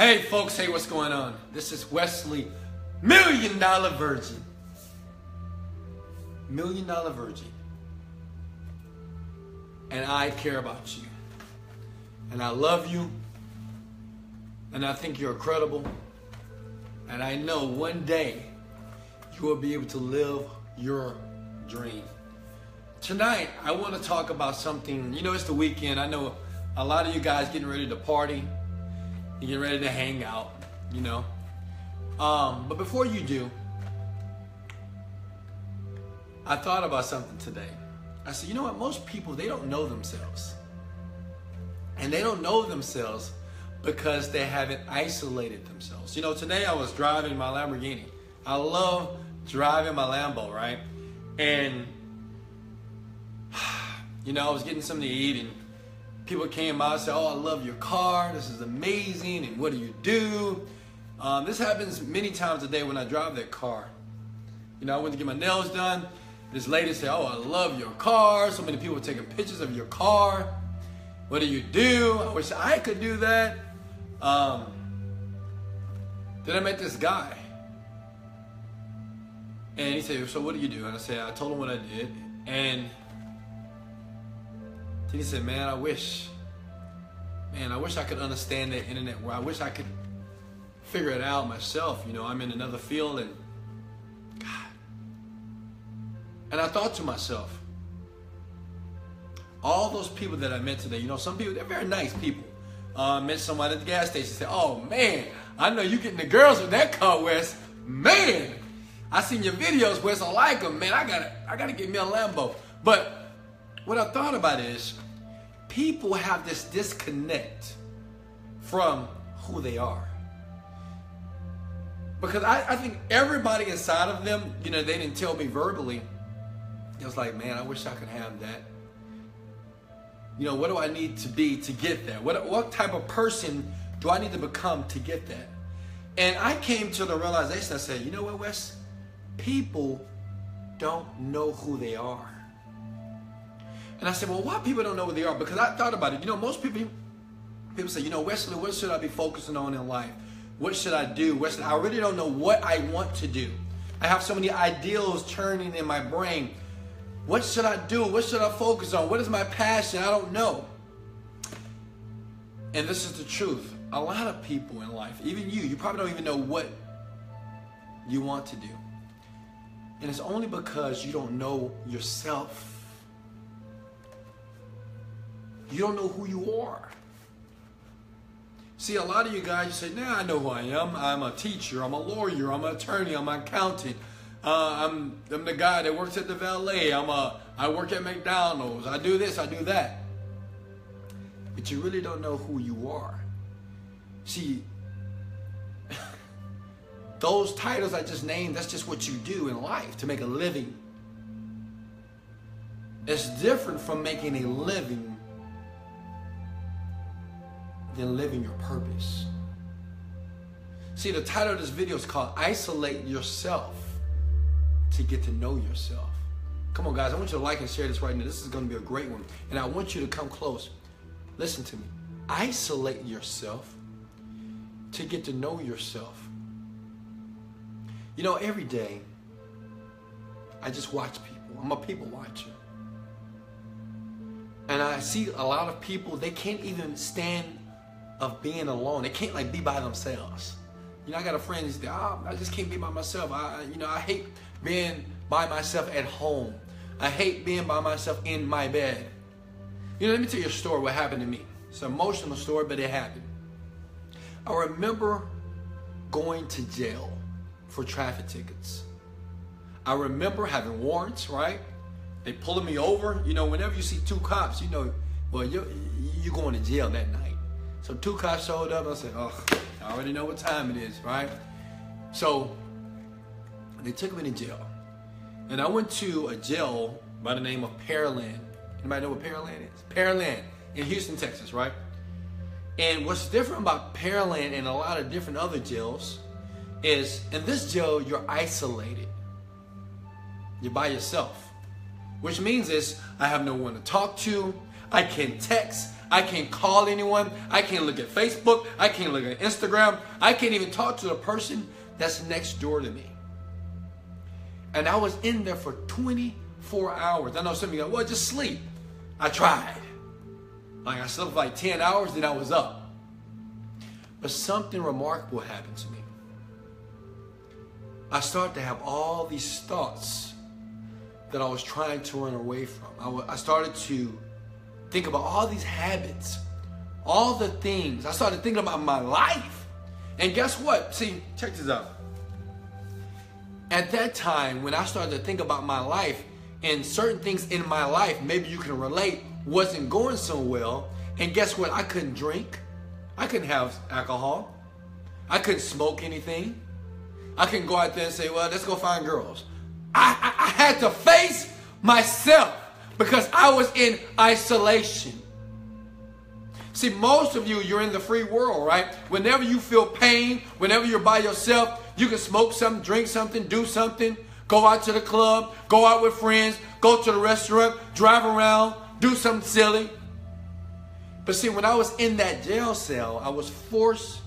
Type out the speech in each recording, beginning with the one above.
Hey folks, hey, what's going on? This is Wesley, $1 Million Virgin. $1 Million Virgin. And I care about you. And I love you. And I think you're incredible. And I know one day you will be able to live your dream. Tonight, I want to talk about something. You know, it's the weekend. I know a lot of you guys getting ready to party. You get ready to hang out, you know. But before you do, I thought about something today. I said, you know what? Most people, they don't know themselves. And they don't know themselves because they haven't isolated themselves. You know, today I was driving my Lamborghini. I love driving my Lambo, right? And, you know, I was getting something to eat and people came by and said, oh, I love your car. This is amazing. And what do you do? This happens many times a day when I drive that car. You know, I went to get my nails done. This lady said, oh, I love your car. So many people taking pictures of your car. What do you do? I wish I could do that. Then I met this guy. And he said, so what do you do? And I said, I told him what I did. And he said, man, I wish I could understand the internet where I wish I could figure it out myself. You know, I'm in another field and God. And I thought to myself, all those people that I met today, you know, some people, they're very nice people. I met somebody at the gas station and said, oh man, I know you getting the girls with that car, Wes. Man, I seen your videos, Wes, I like them, man. I gotta get me a Lambo. But what I thought about is, people have this disconnect from who they are. Because I think everybody inside of them, you know, they didn't tell me verbally. It was like, man, I wish I could have that. You know, what do I need to be to get that? What type of person do I need to become to get that? And I came to the realization, I said, you know what, Wes? People don't know who they are. And I said, well, why people don't know who they are? Because I thought about it. You know, most people say, you know, Wesley, what should I be focusing on in life? What should I do? I really don't know what I want to do. I have so many ideals churning in my brain. What should I do? What should I focus on? What is my passion? I don't know. And this is the truth. A lot of people in life, even you probably don't even know what you want to do. And it's only because you don't know yourself. You don't know who you are. See, a lot of you guys, you say, nah, I know who I am. I'm a teacher, I'm a lawyer, I'm an attorney, I'm an accountant. I'm the guy that works at the valet. I work at McDonald's. I do this, I do that. But you really don't know who you are. See, those titles I just named, that's just what you do in life to make a living. It's different from making a living than living your purpose. See, the title of this video is called Isolate Yourself to Get to Know Yourself. Come on, guys, I want you to like and share this right now. This is going to be a great one. And I want you to come close. Listen to me. Isolate yourself to get to know yourself. You know, every day, I just watch people. I'm a people watcher. And I see a lot of people, they can't even stand of being alone. They can't like be by themselves. You know, I got a friend who's like, I just can't be by myself. I hate being by myself at home. I hate being by myself in my bed. You know, let me tell you a story what happened to me. It's an emotional story, but it happened. I remember going to jail for traffic tickets. I remember having warrants, right? They pulling me over. You know, whenever you see two cops, you know, well, you're going to jail that night. So two cops showed up. I said, oh, I already know what time it is, right? So they took me to jail. And I went to a jail by the name of Pearland. Anybody know what Pearland is? Pearland in Houston, Texas, right? And what's different about Pearland and a lot of different other jails is in this jail, you're isolated. You're by yourself. Which means is I have no one to talk to. I can text. I can't call anyone. I can't look at Facebook. I can't look at Instagram. I can't even talk to the person that's next door to me. And I was in there for 24 hours. I know some of you go, well, just sleep. I tried. Like I slept for like 10 hours, then I was up. But something remarkable happened to me. I started to have all these thoughts that I was trying to run away from. I started to think about all these habits, all the things. I started thinking about my life. And guess what? See, check this out. At that time, when I started to think about my life and certain things in my life, maybe you can relate, wasn't going so well. And guess what? I couldn't drink. I couldn't have alcohol. I couldn't smoke anything. I couldn't go out there and say, well, let's go find girls. I had to face myself because I was in isolation. See, most of you, you're in the free world, right? Whenever you feel pain, whenever you're by yourself, you can smoke something, drink something, do something, go out to the club, go out with friends, go to the restaurant, drive around, do something silly. But see, when I was in that jail cell, I was forced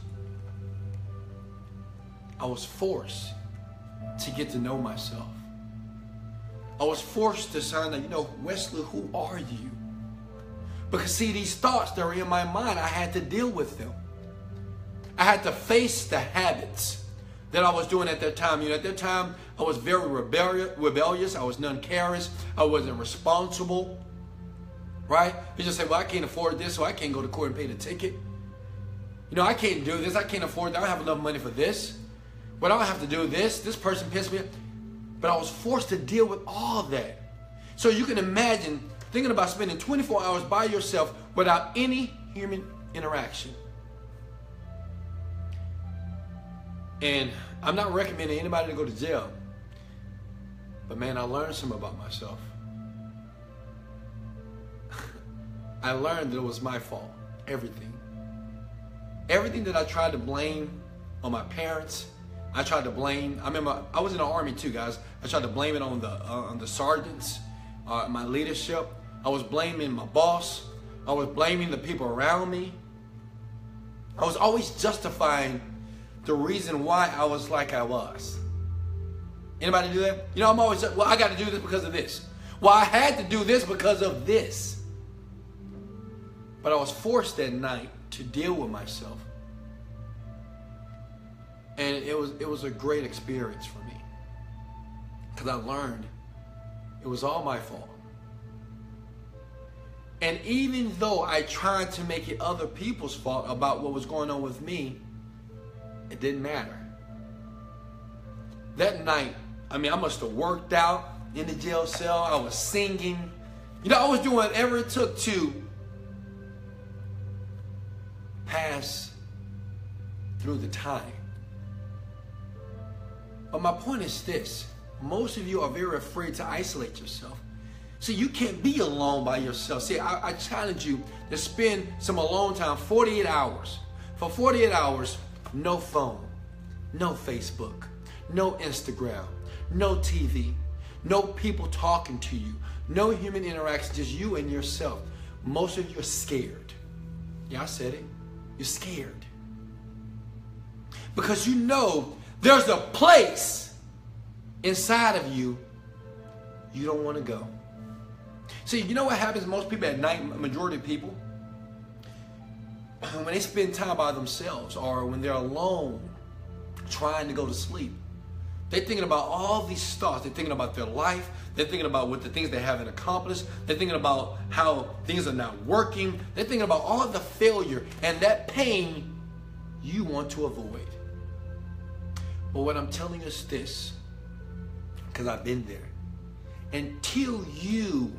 to get to know myself. I was forced to find out, you know, Wesley, who are you? Because see, these thoughts that were in my mind, I had to deal with them. I had to face the habits that I was doing at that time. You know, at that time, I was very rebellious. I was non-caring. I wasn't responsible. Right? You just say, well, I can't afford this, so I can't go to court and pay the ticket. You know, I can't do this. I can't afford that. I don't have enough money for this. But I don't have to do this. This person pissed me off. But I was forced to deal with all that. So you can imagine thinking about spending 24 hours by yourself without any human interaction. And I'm not recommending anybody to go to jail. But man, I learned something about myself. I learned that it was my fault. Everything. Everything that I tried to blame on my parents, I tried to blame. I remember I was in the Army too, guys. I tried to blame it on the sergeants, my leadership. I was blaming my boss. I was blaming the people around me. I was always justifying the reason why I was like I was. Anybody do that? You know, I'm always, well, I got to do this because of this. Well, I had to do this because of this. But I was forced that night to deal with myself. And it was a great experience for me. Because I learned it was all my fault. And even though I tried to make it other people's fault about what was going on with me, it didn't matter. That night, I mean, I must have worked out in the jail cell. I was singing. You know, I was doing whatever it took to pass through the time. But my point is this. Most of you are very afraid to isolate yourself. See, you can't be alone by yourself. See, I challenge you to spend some alone time, 48 hours. For 48 hours, no phone, no Facebook, no Instagram, no TV, no people talking to you, no human interaction, just you and yourself. Most of you are scared. Yeah, I said it. You're scared. Because you know there's a place inside of you you don't want to go. See, you know what happens to most people at night, majority of people? When they spend time by themselves or when they're alone trying to go to sleep, they're thinking about all these thoughts. They're thinking about their life. They're thinking about what the things they haven't accomplished. They're thinking about how things are not working. They're thinking about all of the failure and that pain you want to avoid. But what I'm telling you is this, because I've been there. Until you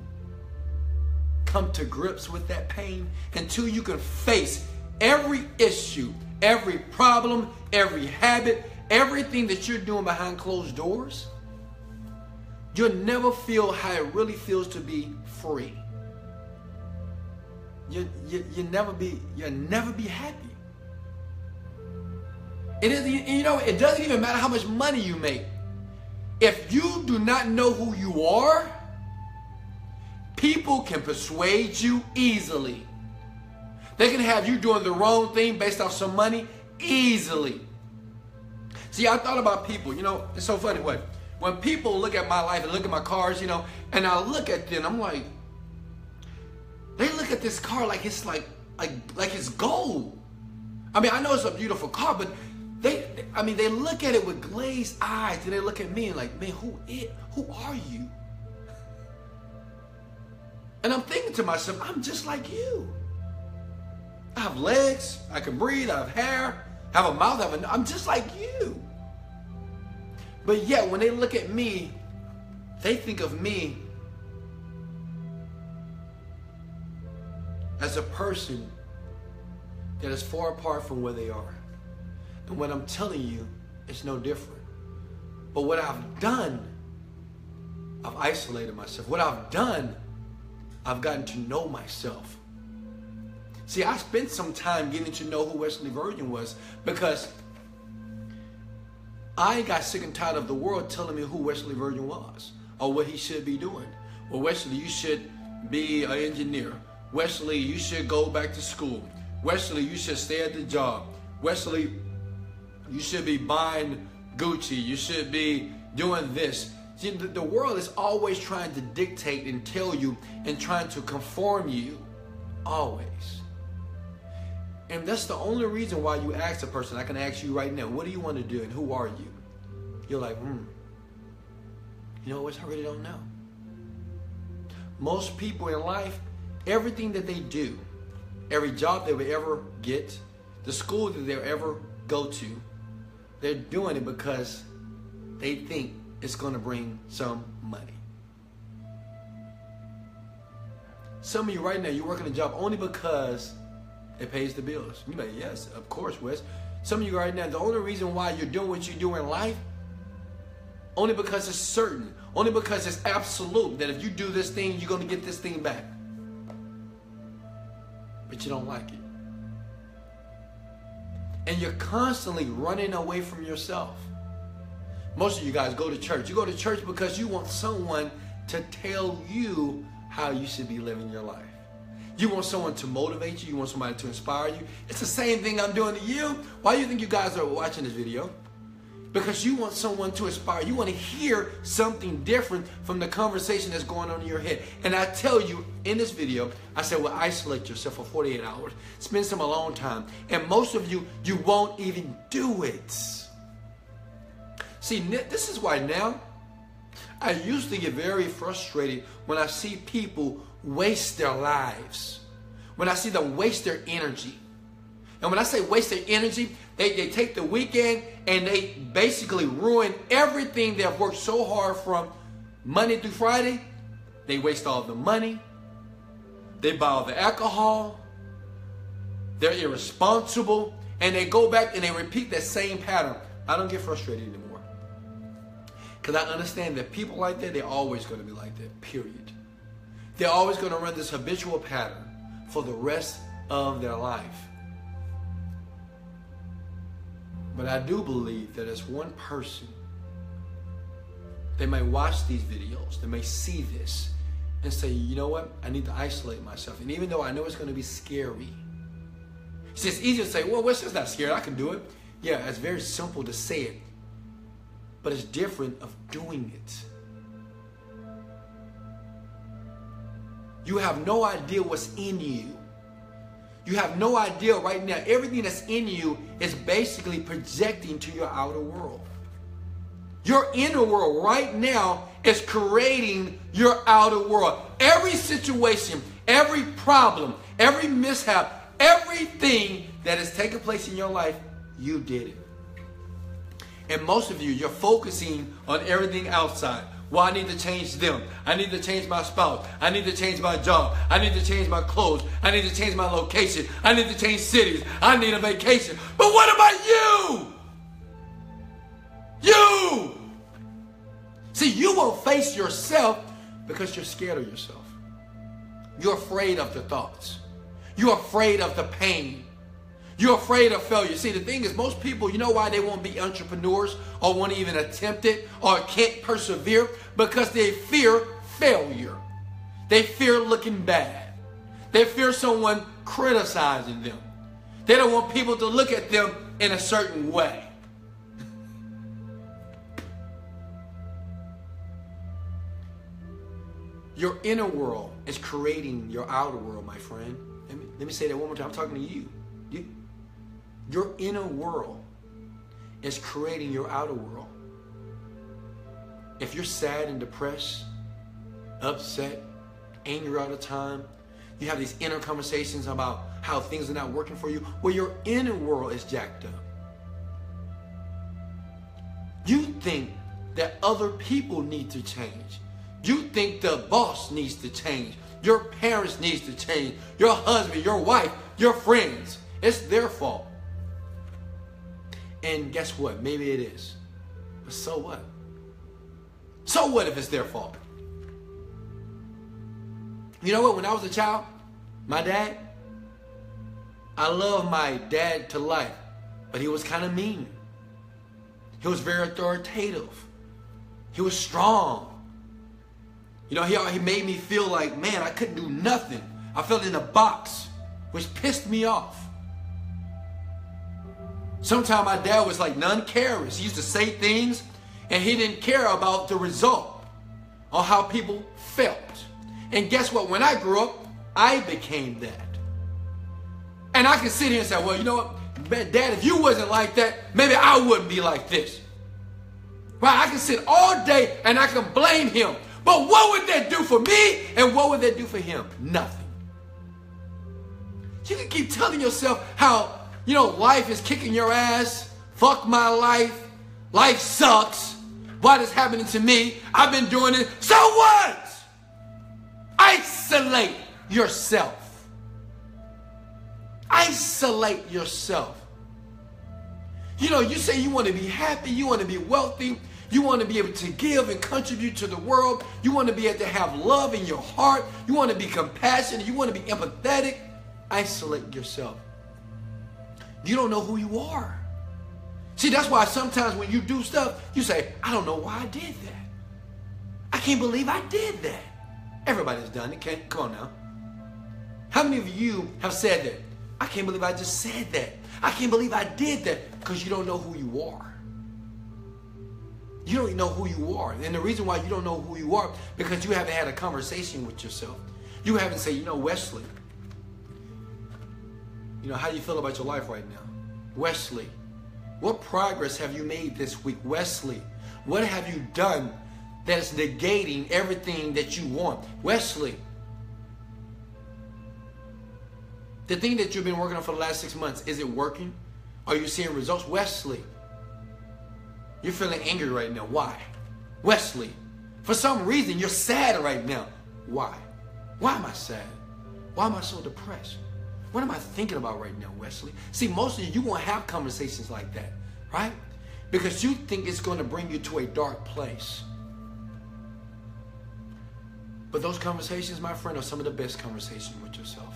come to grips with that pain, until you can face every issue, every problem, every habit, everything that you're doing behind closed doors, you'll never feel how it really feels to be free. You'll never be happy. It is, you know, it doesn't even matter how much money you make. If you do not know who you are, people can persuade you easily They can have you doing the wrong thing based off some money easily. See, I thought about people, you know, it's so funny. When people look at my life and look at my cars, you know, and I look at them, I'm like, they look at this car like it's like it's gold. I mean, I know it's a beautiful car, but they look at it with glazed eyes, and they look at me and like, man, who are you? And I'm thinking to myself, I'm just like you. I have legs, I can breathe, I have hair, I have a mouth, I'm just like you. But yet, when they look at me, they think of me as a person that is far apart from where they are. And what I'm telling you, it's no different. But what I've done, I've isolated myself. What I've done, I've gotten to know myself. See, I spent some time getting to know who Wesley Virgin was, because I got sick and tired of the world telling me who Wesley Virgin was or what he should be doing. Well, Wesley, you should be an engineer. Wesley, you should go back to school. Wesley, you should stay at the job. Wesley, you should be buying Gucci. You should be doing this. See, the world is always trying to dictate and tell you and trying to conform you. Always. And that's the only reason why you ask a person. I can ask you right now, what do you want to do and who are you? You're like, you know what? I really don't know. Most people in life, everything that they do, every job they will ever get, the school that they'll ever go to, they're doing it because they think it's going to bring some money. Some of you right now, you're working a job only because it pays the bills. You may, yes, of course, Wes. Some of you right now, the only reason why you're doing what you do in life, only because it's certain, only because it's absolute that if you do this thing, you're going to get this thing back. But you don't like it. And you're constantly running away from yourself. Most of you guys go to church. You go to church because you want someone to tell you how you should be living your life. You want someone to motivate you. You want somebody to inspire you. It's the same thing I'm doing to you. Why do you think you guys are watching this video? Because you want someone to inspire. You want to hear something different from the conversation that's going on in your head. And I tell you in this video, I said, well, isolate yourself for 48 hours. Spend some alone time. And most of you, you won't even do it. See, this is why now I used to get very frustrated when I see people waste their lives. When I see them waste their energy. And when I say waste their energy, they take the weekend and they basically ruin everything they've worked so hard from Monday through Friday. They waste all the money. They buy all the alcohol. They're irresponsible. And they go back and they repeat that same pattern. I don't get frustrated anymore. Because I understand that people like that, they're always going to be like that, period. They're always going to run this habitual pattern for the rest of their life. But I do believe that as one person, they may watch these videos, they may see this and say, you know what, I need to isolate myself. And even though I know it's going to be scary, see, it's easy to say, well, it's just not scary, I can do it. Yeah, it's very simple to say it, but it's different of doing it. You have no idea what's in you. You have no idea right now. Everything that's in you is basically projecting to your outer world. Your inner world right now is creating your outer world. Every situation, every problem, every mishap, everything that has taken place in your life, you did it. And most of you, you're focusing on everything outside. Well, I need to change them. I need to change my spouse. I need to change my job. I need to change my clothes. I need to change my location. I need to change cities. I need a vacation. But what about you? You! See, you won't face yourself because you're scared of yourself. You're afraid of the thoughts. You're afraid of the pain. You're afraid of failure. See, the thing is, most people, you know why they won't be entrepreneurs or won't even attempt it or can't persevere? Because they fear failure. They fear looking bad. They fear someone criticizing them. They don't want people to look at them in a certain way. Your inner world is creating your outer world, my friend. Let me say that one more time. I'm talking to you. Your inner world is creating your outer world. If you're sad and depressed, upset, angry all the time, you have these inner conversations about how things are not working for you, well, your inner world is jacked up. You think that other people need to change. You think the boss needs to change. Your parents needs to change. Your husband, your wife, your friends. It's their fault. And guess what? Maybe it is. But so what? So what if it's their fault? You know what? When I was a child, my dad, I love my dad to life, but he was kind of mean. He was very authoritative. He was strong. You know, he made me feel like, man, I couldn't do nothing. I felt in a box, which pissed me off. Sometimes my dad was like non-careless. He used to say things, and he didn't care about the result or how people felt. And guess what? When I grew up, I became that. And I can sit here and say, well, you know what, Dad, if you wasn't like that, maybe I wouldn't be like this. Right? I can sit all day and I can blame him. But what would that do for me and what would that do for him? Nothing. You can keep telling yourself how, you know, life is kicking your ass. Fuck my life. Life sucks. What is happening to me? I've been doing it. So what? Isolate yourself. Isolate yourself. You know, you say you want to be happy, you want to be wealthy, you want to be able to give and contribute to the world, you want to be able to have love in your heart, you want to be compassionate, you want to be empathetic. Isolate yourself. You don't know who you are. See, that's why sometimes when you do stuff, you say, I don't know why I did that. I can't believe I did that. Everybody's done it. Come on now. How many of you have said that? I can't believe I just said that. I can't believe I did that, because you don't know who you are. You don't know who you are. And the reason why you don't know who you are, because you haven't had a conversation with yourself. You haven't said, you know, Wesley, you know, how do you feel about your life right now? Wesley, what progress have you made this week? Wesley, what have you done that is negating everything that you want? Wesley, the thing that you've been working on for the last 6 months, is it working? Are you seeing results? Wesley, you're feeling angry right now. Why? Wesley, for some reason you're sad right now. Why? Why am I sad? Why am I so depressed? What am I thinking about right now, Wesley? See, most of you won't have conversations like that, right? Because you think it's going to bring you to a dark place. But those conversations, my friend, are some of the best conversations with yourself.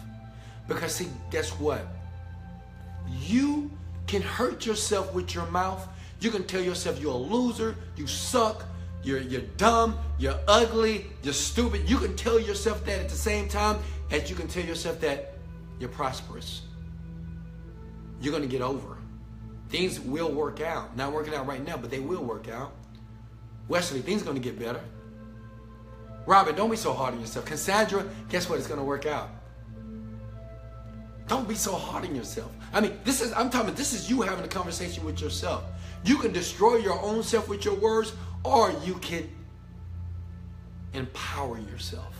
Because see, guess what? You can hurt yourself with your mouth. You can tell yourself you're a loser, you suck, you're dumb, you're ugly, you're stupid. You can tell yourself that at the same time as you can tell yourself that you're prosperous. You're going to get over. Things will work out. Not working out right now, but they will work out. Wesley, things are going to get better. Robert, don't be so hard on yourself. Cassandra, guess what? It's going to work out. Don't be so hard on yourself. I mean, this is you having a conversation with yourself. You can destroy your own self with your words, or you can empower yourself.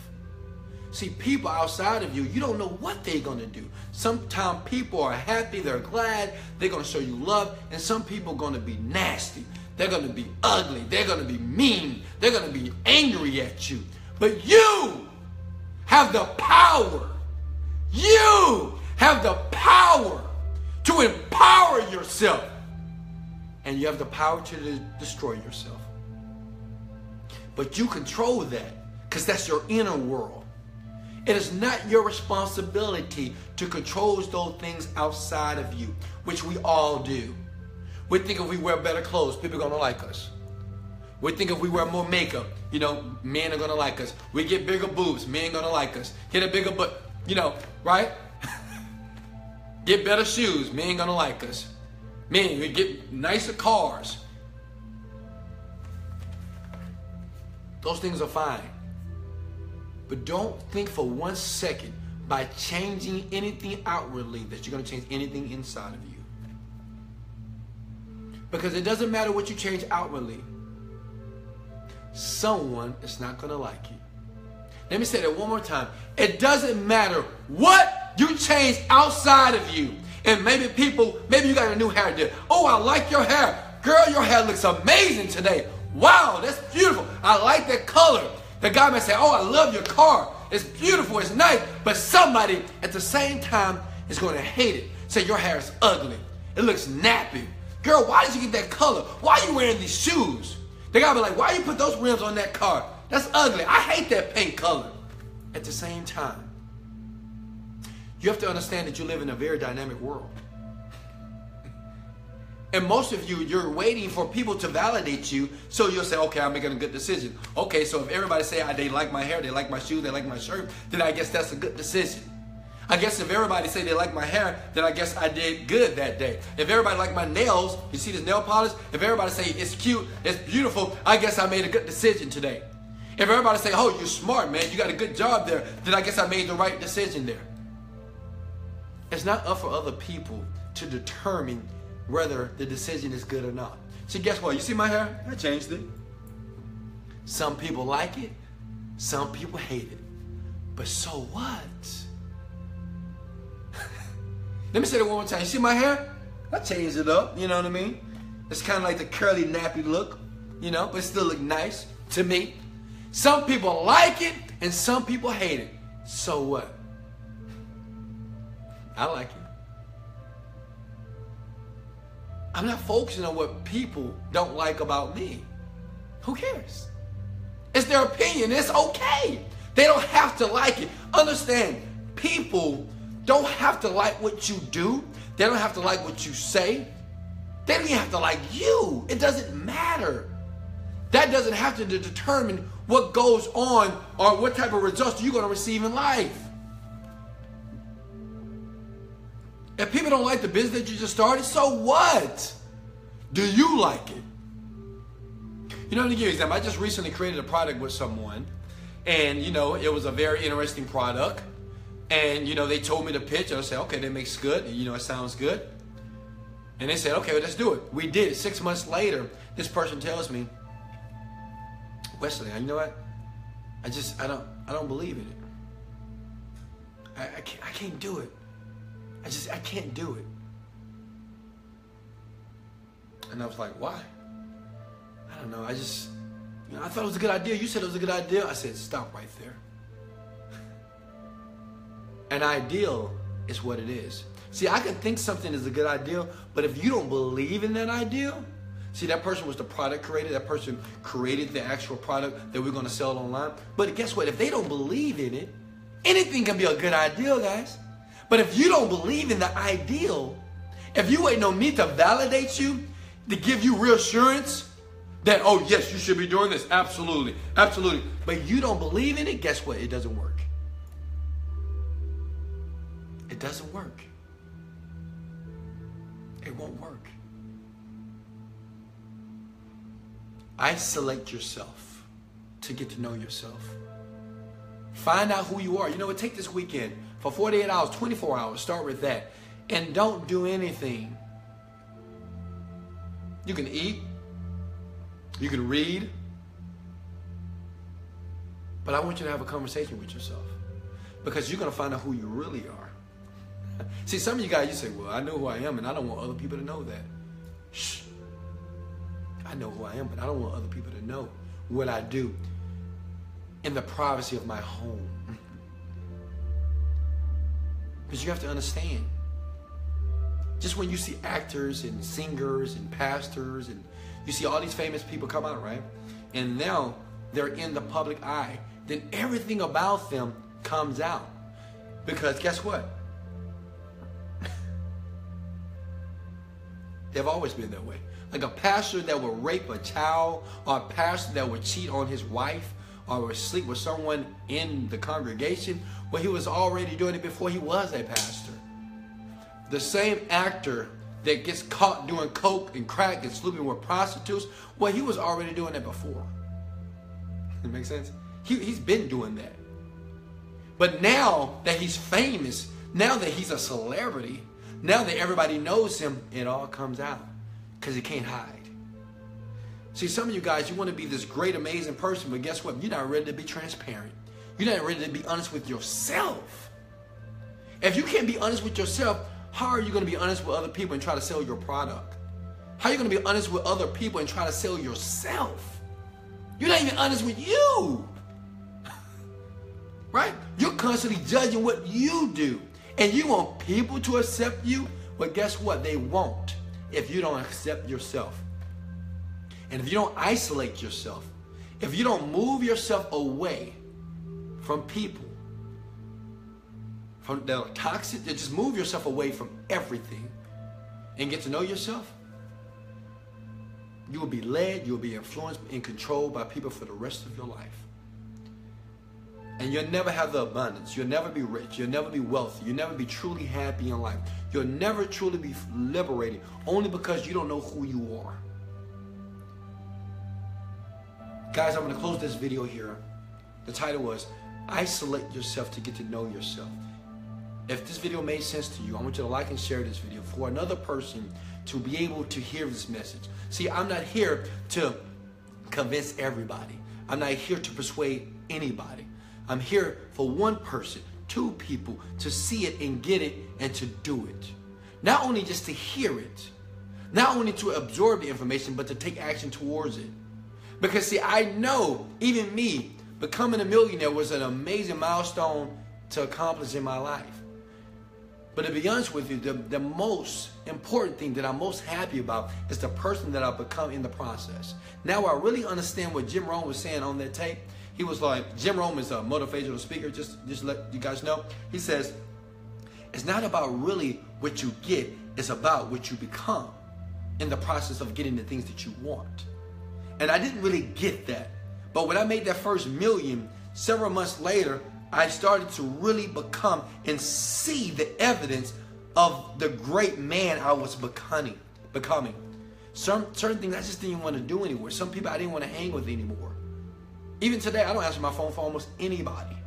See, people outside of you, you don't know what they're going to do. Sometimes people are happy, they're glad, they're going to show you love, and some people are going to be nasty. They're going to be ugly. They're going to be mean. They're going to be angry at you. But you have the power. You have the power to empower yourself. And you have the power to destroy yourself. But you control that, because that's your inner world. It is not your responsibility to control those things outside of you, which we all do. We think if we wear better clothes, people are going to like us. We think if we wear more makeup, you know, men are going to like us. We get bigger boobs, men are going to like us. Get a bigger butt, you know, right? get better shoes. Men ain't gonna like us. Men, we get nicer cars. Those things are fine. But don't think for 1 second by changing anything outwardly that you're going to change anything inside of you. Because it doesn't matter what you change outwardly. Someone is not going to like you. Let me say that one more time. It doesn't matter what you change outside of you. And maybe you got a new hairdo. Oh, I like your hair. Girl, your hair looks amazing today. Wow, that's beautiful. I like that color. The guy may say, oh, I love your car. It's beautiful, it's nice. But somebody at the same time is going to hate it. Say your hair is ugly. It looks nappy. Girl, why did you get that color? Why are you wearing these shoes? The guy be like, why you put those rims on that car? That's ugly. I hate that paint color. At the same time, you have to understand that you live in a very dynamic world. And most of you, you're waiting for people to validate you, so you'll say, okay, I'm making a good decision. Okay, so if everybody say they like my hair, they like my shoes, they like my shirt, then I guess that's a good decision. I guess if everybody say they like my hair, then I guess I did good that day. If everybody like my nails, you see this nail polish? If everybody say it's cute, it's beautiful, I guess I made a good decision today. If everybody say, oh, you're smart, man, you got a good job there, then I guess I made the right decision there. It's not up for other people to determine whether the decision is good or not. So guess what? You see my hair? I changed it. Some people like it. Some people hate it. But so what? Let me say that one more time. You see my hair? I changed it up. You know what I mean? It's kind of like the curly, nappy look. You know, but it still look nice to me. Some people like it and some people hate it. So what? I like it. I'm not focusing on what people don't like about me. Who cares? It's their opinion. It's okay. They don't have to like it. Understand, people don't have to like what you do. They don't have to like what you say. They don't even have to like you. It doesn't matter. That doesn't have to determine what goes on or what type of results you're going to receive in life. If people don't like the business that you just started, so what? Do you like it? You know, let me give you an example. I just recently created a product with someone, and, you know, it was a very interesting product. And, you know, they told me to pitch, and I said, okay, that makes good. And, you know, it sounds good. And they said, okay, well, let's do it. We did it. 6 months later, this person tells me, Wesley, you know what? I don't believe in it. I can't do it. I can't do it. And I was like, why? I don't know. I thought it was a good idea. You said it was a good idea. I said, stop right there. An ideal is what it is. See, I could think something is a good idea, but if you don't believe in that ideal, see, that person was the product creator. That person created the actual product that we're going to sell online. But guess what? If they don't believe in it, anything can be a good ideal, guys. But if you don't believe in the ideal, if you waiting on me to validate you, to give you reassurance that, oh, yes, you should be doing this. Absolutely. Absolutely. But you don't believe in it, guess what? It doesn't work. It doesn't work. It won't work. Isolate yourself to get to know yourself. Find out who you are. You know what? Take this weekend for 48 hours, 24 hours. Start with that. And don't do anything. You can eat. You can read. But I want you to have a conversation with yourself. Because you're going to find out who you really are. See, some of you guys, you say, well, I know who I am and I don't want other people to know that. Shh. I know who I am, but I don't want other people to know what I do in the privacy of my home. Because you have to understand, just when you see actors and singers and pastors and you see all these famous people come out, right? And now they're in the public eye, then everything about them comes out. Because guess what? They've always been that way. Like a pastor that will rape a child, or a pastor that would cheat on his wife, or would sleep with someone in the congregation, well, he was already doing it before he was a pastor. the same actor that gets caught doing coke and crack and sleeping with prostitutes, well, he was already doing that before. It makes sense? He's been doing that. But now that he's famous, now that he's a celebrity, now that everybody knows him, it all comes out because he can't hide. See, some of you guys, you want to be this great, amazing person, but guess what? You're not ready to be transparent. You're not ready to be honest with yourself. If you can't be honest with yourself, how are you going to be honest with other people and try to sell your product? How are you going to be honest with other people and try to sell yourself? You're not even honest with you. Right? You're constantly judging what you do. And you want people to accept you, but guess what? They won't if you don't accept yourself. And if you don't isolate yourself, if you don't move yourself away from people that are toxic, just move yourself away from everything and get to know yourself, you will be led, you will be influenced and controlled by people for the rest of your life. And you'll never have the abundance. You'll never be rich. You'll never be wealthy. You'll never be truly happy in life. You'll never truly be liberated only because you don't know who you are. Guys, I'm going to close this video here. The title was, Isolate Yourself to Get to Know Yourself. If this video made sense to you, I want you to like and share this video for another person to be able to hear this message. See, I'm not here to convince everybody. I'm not here to persuade anybody. I'm here for one person, two people to see it and get it and to do it. Not only just to hear it, not only to absorb the information, but to take action towards it. Because see, I know, even me, becoming a millionaire was an amazing milestone to accomplish in my life. But to be honest with you, the most important thing that I'm most happy about is the person that I've become in the process. Now I really understand what Jim Rohn was saying on that tape. He was like, Jim Rohn is a motivational speaker, just let you guys know. He says, it's not about really what you get, it's about what you become in the process of getting the things that you want. And I didn't really get that. But when I made that first million, several months later, I started to really become and see the evidence of the great man I was becoming. Certain things I just didn't even want to do anymore. Some people I didn't want to hang with anymore. Even today, I don't answer my phone for almost anybody.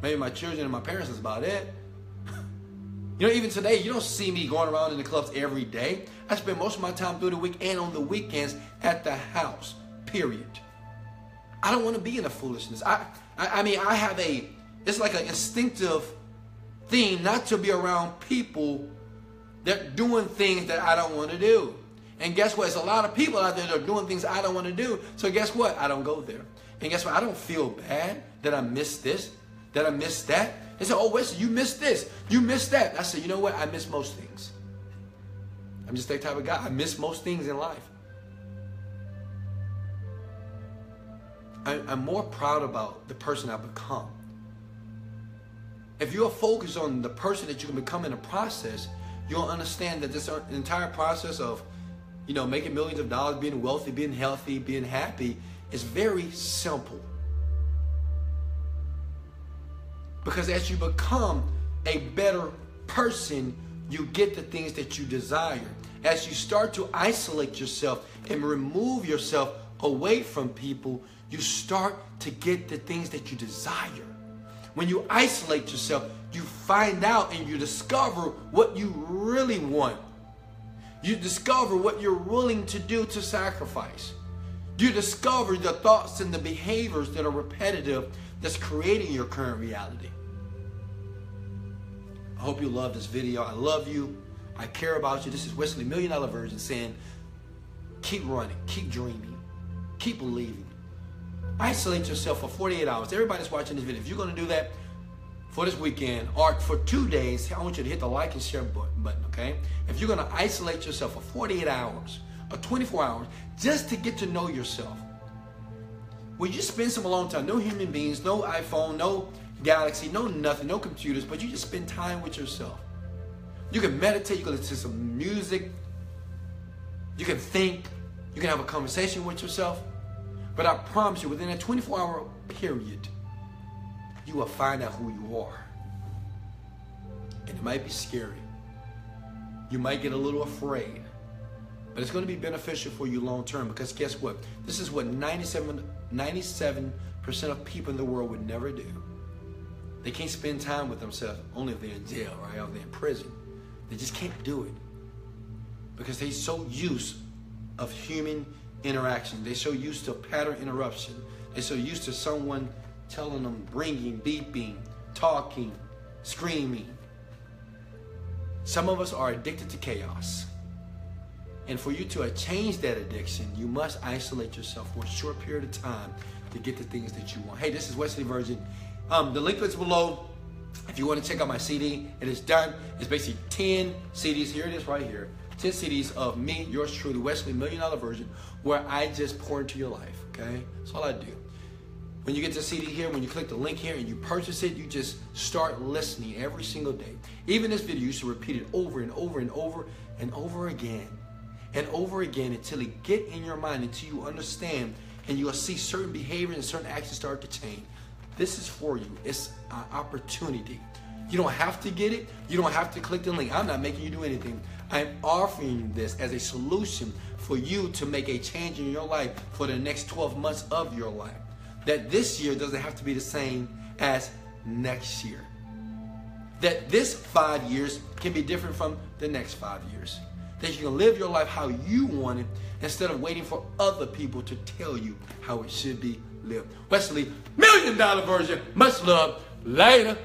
Maybe my children and my parents is about it. You know, even today, you don't see me going around in the clubs every day. I spend most of my time through the week and on the weekends at the house, period. I don't want to be in the foolishness. I mean, I have it's like an instinctive thing not to be around people that are doing things that I don't want to do. And guess what? There's a lot of people out there that are doing things I don't want to do. So guess what? I don't go there. And guess what? I don't feel bad that I missed this, that I missed that. They say, oh, Wesley, you missed this, you missed that. I said, you know what? I miss most things. I'm just that type of guy. I miss most things in life. I'm more proud about the person I've become. If you're focused on the person that you can become in the process, you'll understand that this entire process of, you know, making millions of dollars, being wealthy, being healthy, being happy, is very simple. Because as you become a better person, you get the things that you desire. As you start to isolate yourself and remove yourself away from people, you start to get the things that you desire. When you isolate yourself, you find out and you discover what you really want. You discover what you're willing to do to sacrifice. You discover the thoughts and the behaviors that are repetitive that's creating your current reality. I hope you love this video. I love you. I care about you. This is Wesley, $1 Million Virgin, saying keep running, keep dreaming, keep believing. Isolate yourself for 48 hours. Everybody that's watching this video, if you're going to do that for this weekend or for 2 days, I want you to hit the like and share button, okay? If you're going to isolate yourself for 48 hours or 24 hours just to get to know yourself, will you spend some alone time? No human beings, no iPhone, no Galaxy, no nothing, no computers, but you just spend time with yourself. You can meditate, you can listen to some music, you can think, you can have a conversation with yourself. But I promise you, within a 24-hour period, you will find out who you are. And it might be scary. You might get a little afraid. But it's going to be beneficial for you long term, because guess what? This is what 97% of people in the world would never do. They can't spend time with themselves only if they're in jail, right? Or if they're in prison. They just can't do it. Because they're so used of human interaction. They're so used to pattern interruption. They're so used to someone telling them, ringing, beeping, talking, screaming. Some of us are addicted to chaos. And for you to change that addiction, you must isolate yourself for a short period of time to get the things that you want. Hey, this is Wesley Virgin. The link is below. If you want to check out my CD, it is done. It's basically 10 CDs. Here it is right here. 10 CDs of me, yours truly, Wesley, $1 Million Virgin, where I just pour into your life, okay? That's all I do. When you get the CD here, when you click the link here and you purchase it, you just start listening every single day. Even this video, you should repeat it over and over and over and over again. And over again until it get in your mind, until you understand and you'll see certain behaviors and certain actions start to change. This is for you. It's an opportunity. You don't have to get it. You don't have to click the link. I'm not making you do anything. I'm offering you this as a solution for you to make a change in your life for the next 12 months of your life. That this year doesn't have to be the same as next year. That this 5 years can be different from the next 5 years. That you can live your life how you want it instead of waiting for other people to tell you how it should be lived. Wesley, $1 Million Virgin. Much love. Later.